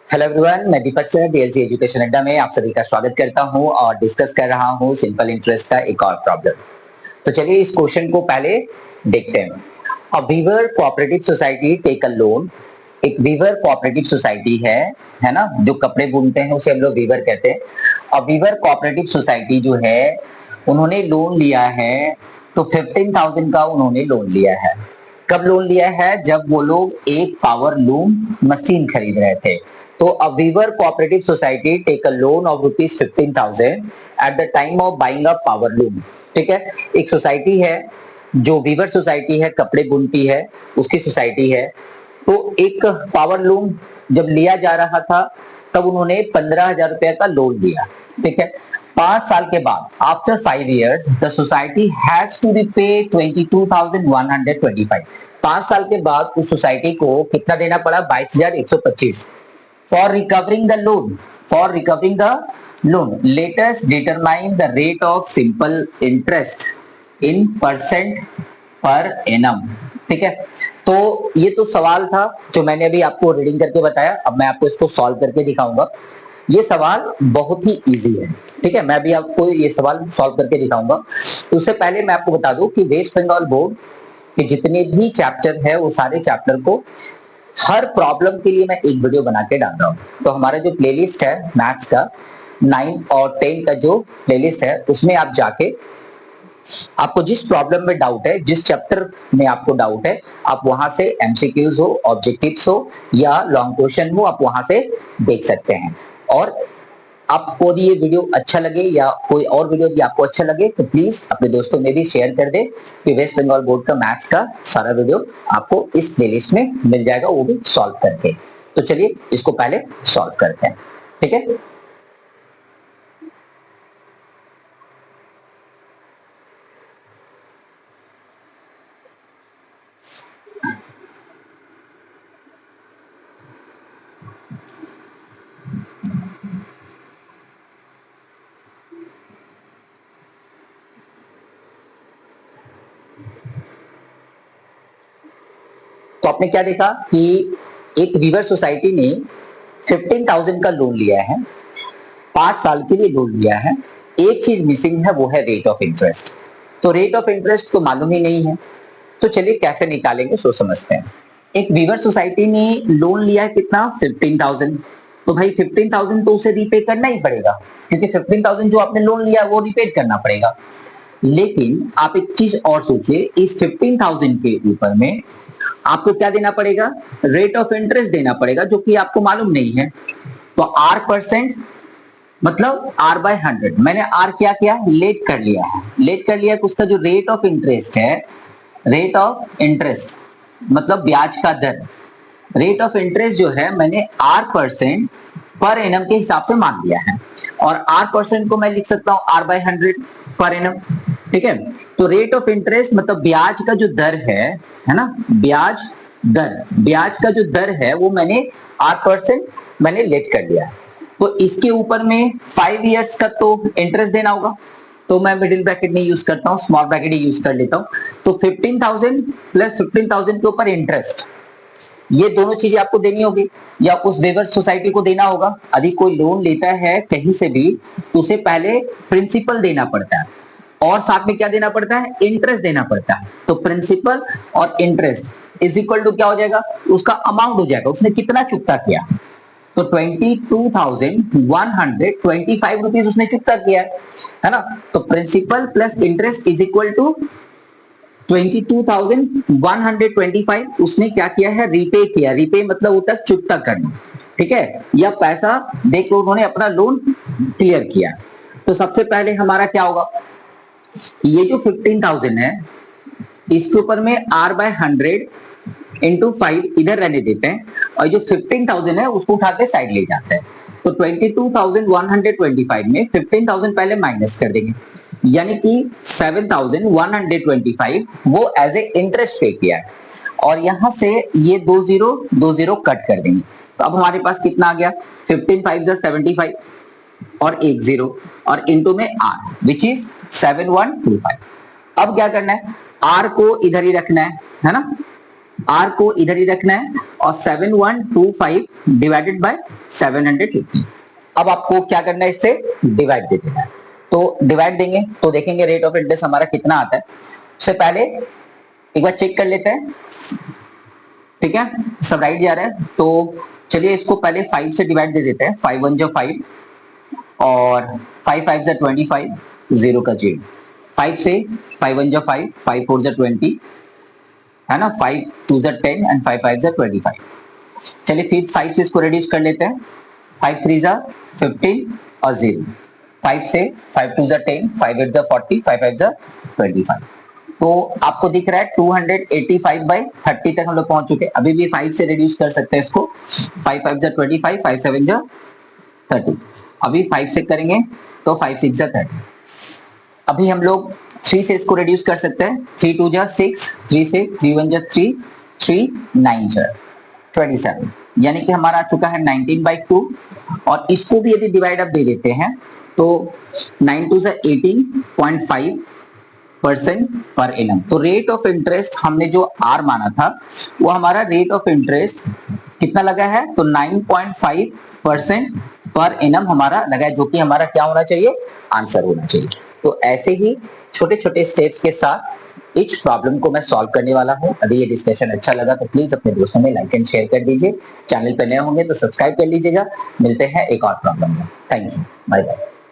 Hello everyone, मैं दीपक sir DLC education अड्डा में आप सभी का स्वागत करता हूं और डिस्कस कर रहा हूं सिंपल इंटरेस्ट का एक और प्रॉब्लम। तो चलिए इस क्वेश्चन को पहले देखते हैं। A weaver cooperative society take a loan. एक वीवर कोऑपरेटिव सोसाइटी है ना, जो कपड़े बुनते हैं उसे हम लोग वीवर कहते हैं। अ वीवर कोऑपरेटिव सोसाइटी जो है उन्होंने लोन लिया है, तो 15,000 का उन्होंने लोन लिया है। कब लोन लिया है? जब वो लोग एक पावर लूम मशीन खरीद रहे थे। तो a weaver cooperative society take a loan of rupees 15,000 at the time of buying a power loom. ठीक है, एक सोसाइटी है जो वीवर सोसाइटी है, कपड़े बुनती है, उसकी सोसाइटी है। तो एक पावर लूम जब लिया जा रहा था तब उन्होंने 15,000 रुपया का लोन लिया। ठीक है, 5 साल के बाद after 5 years the society has to repay 22,125। 5 साल के बाद उस सोसाइटी को कितना देना पड़ा? 22,125। For recovering the loan, let us determine the rate of simple interest in percent per annum. ठीक है, तो ये तो सवाल था जो मैंने अभी आपको रीडिंग करके बताया। अब मैं आपको इसको सॉल्व करके दिखाऊंगा। ये सवाल बहुत ही इजी है। ठीक है, मैं अभी आपको ये सवाल सॉल्व करके दिखाऊंगा। तो उससे पहले मैं आपको बता दूं कि वेस्ट बंगाल बोर्ड के जितने भी चैप्टर है वो सारे चैप्टर को हर प्रॉब्लम के लिए मैं एक वीडियो बना के डाल रहा हूँ। तो हमारा जो प्लेलिस्ट है मैथ्स का 9 और 10 का जो प्लेलिस्ट है उसमें आप जाके आपको जिस प्रॉब्लम में डाउट है, जिस चैप्टर में आपको डाउट है, आप वहां से एमसीक्यूज हो, ऑब्जेक्टिव्स हो या लॉन्ग क्वेश्चन हो, आप वहां से देख सकते हैं। और आपको यदि ये वीडियो अच्छा लगे या कोई और वीडियो यदि आपको अच्छा लगे तो प्लीज अपने दोस्तों में भी शेयर कर दे कि वेस्ट बंगाल बोर्ड का मैथ्स का सारा वीडियो आपको इस प्लेलिस्ट में मिल जाएगा, वो भी सॉल्व करके। तो चलिए इसको पहले सॉल्व करते हैं। ठीक है, तो आपने क्या देखा कि एक वीवर सोसाइटी ने 15,000 का लोन लिया है, 5 साल के लिए लोन लिया है। एक चीज मिसिंग है, वो है रेट ऑफ इंटरेस्ट। तो रेट ऑफ इंटरेस्ट तो मालूम ही नहीं है, तो चलिए कैसे निकालेंगे सो समझते हैं। एक वीवर सोसाइटी ने लोन लिया है कितना? 15,000। तो भाई 15,000 तो उसे रीपे करना ही पड़ेगा, क्योंकि 15,000 जो आपने लोन लिया वो रीपे करना पड़ेगा। लेकिन आप एक चीज और सोचिए, इस 15,000 के ऊपर में आपको क्या देना पड़ेगा? रेट ऑफ इंटरेस्ट देना पड़ेगा, जो कि आपको मालूम नहीं है। तो आर परसेंट मतलब आर बाय 100। मैंने आर क्या किया? लेट कर लिया है। लेट कर लिया कि उसका जो रेट ऑफ इंटरेस्ट है, रेट ऑफ इंटरेस्ट मतलब ब्याज का दर, रेट ऑफ इंटरेस्ट जो है मैंने आर परसेंट पर एनम के हिसाब से मान लिया है। और आर परसेंट को मैं लिख सकता हूं आर बाय 100 पर एनम। ठीक है, तो रेट ऑफ इंटरेस्ट मतलब ब्याज का जो दर है ना, ब्याज दर, ब्याज का जो दर है वो मैंने आर परसेंट मैंने लेट कर लिया है। तो इसके ऊपर में 5 इयर्स का तो इंटरेस्ट देना होगा। तो मैं मिडिल ब्रैकेट नहीं यूज करता हूं, स्मॉल ब्रैकेट ही यूज कर लेता हूं। तो 15,000 प्लस 15,000 के ऊपर इंटरेस्ट, ये दोनों चीजें आपको देनी होगी या उस वेवर सोसाइटी को देना होगा। यदि कोई लोन लेता है कहीं से भी तो उसे पहले प्रिंसिपल देना पड़ता है और साथ में क्या देना पड़ता है? इंटरेस्ट देना पड़ता है। तो प्रिंसिपल और इंटरेस्ट इज इक्वल टू क्या हो जाएगा? उसका अमाउंट हो जाएगा, उसने कितना चुकता किया। तो 22,125 रुपीज उसने चुकता किया है ना। तो principal plus interest is equal to 22,125 उसने क्या किया है? रीपे किया। रीपे मतलब होता है चुकता करना। ठीक है, या पैसा देकर उन्होंने अपना लोन क्लियर किया। तो सबसे पहले हमारा क्या होगा? ये जो 15,000 है इसके ऊपर में आर बाय 100 इंटू 5 इधर रहने देते हैं और जो 15,000 है उसको उठा के साइड ले जाते हैं। तो 22,125 में 15,000 पहले माइनस कर देंगे, यानी कि 7,125 वो एज ए इंटरेस्ट पे किया है। और यहां से ये 2 जीरो कट कर देंगे। तो अब हमारे पास कितना आ गया? 15 5 75 और 1 0 और इंटू में आर विच इज 7125। अब क्या करना है? आर को इधर ही रखना है ना। आर को इधर ही रखना है और 7125 डिवाइडेड बाय 750। अब आपको क्या करना है, इससे डिवाइड दे देना है। तो डिवाइड देंगे तो देखेंगे रेट ऑफ इंटरेस्ट हमारा कितना आता है। उससे पहले एक बार चेक कर लेते हैं, ठीक है, सब राइट जा रहा है। तो चलिए इसको पहले 5 से डिवाइड दे देते हैं। 5 1 जा 5 और 5 5 जा 25, 0 का 0। 5 से 5 1 जा 5, 5 4 जा 20, है ना, 5 2 जा 10 एंड 5 5 जा 25। चलिए फिर 5 से इसको रिड्यूस कर लेते हैं। 5 3 जा 15 और 0। 5 से 5 2 जा 10, 5 8 जा 40, 5 5 जा 25। तो आपको दिख रहा है 285/30 तक हम लोग पहुंच चुके हैं। अभी भी 5 से रिड्यूस कर सकते हैं इसको। 5 5 जा 25, 5 7 जा 30। अभी 5 से करेंगे तो 5 6 जा 30। अभी हम लोग 3 से इसको रिड्यूस कर सकते हैं। 3 2 जा 6, 3 से 3 1 जा 3, 3 9 जा 27, यानी कि हमारा आ चुका है 19/2। और इसको भी यदि डिवाइड अप दे देते हैं तो 9 2 जा 18.5% पर एनम। तो रेट ऑफ इंटरेस्ट हमने जो आर माना था वो हमारा रेट ऑफ इंटरेस्ट कितना लगा है, तो 9.5% पर एनम हमारा लगा है, जो कि हमारा क्या होना चाहिए, आंसर होना चाहिए। तो ऐसे ही छोटे छोटे स्टेप्स के साथ इस प्रॉब्लम को मैं सॉल्व करने वाला हूं। अगर ये डिस्कशन अच्छा लगा तो प्लीज अपने दोस्तों में लाइक एंड शेयर कर दीजिए। चैनल पर नए होंगे तो सब्सक्राइब कर लीजिएगा। मिलते हैं एक और प्रॉब्लम में। Thank you, bye bye.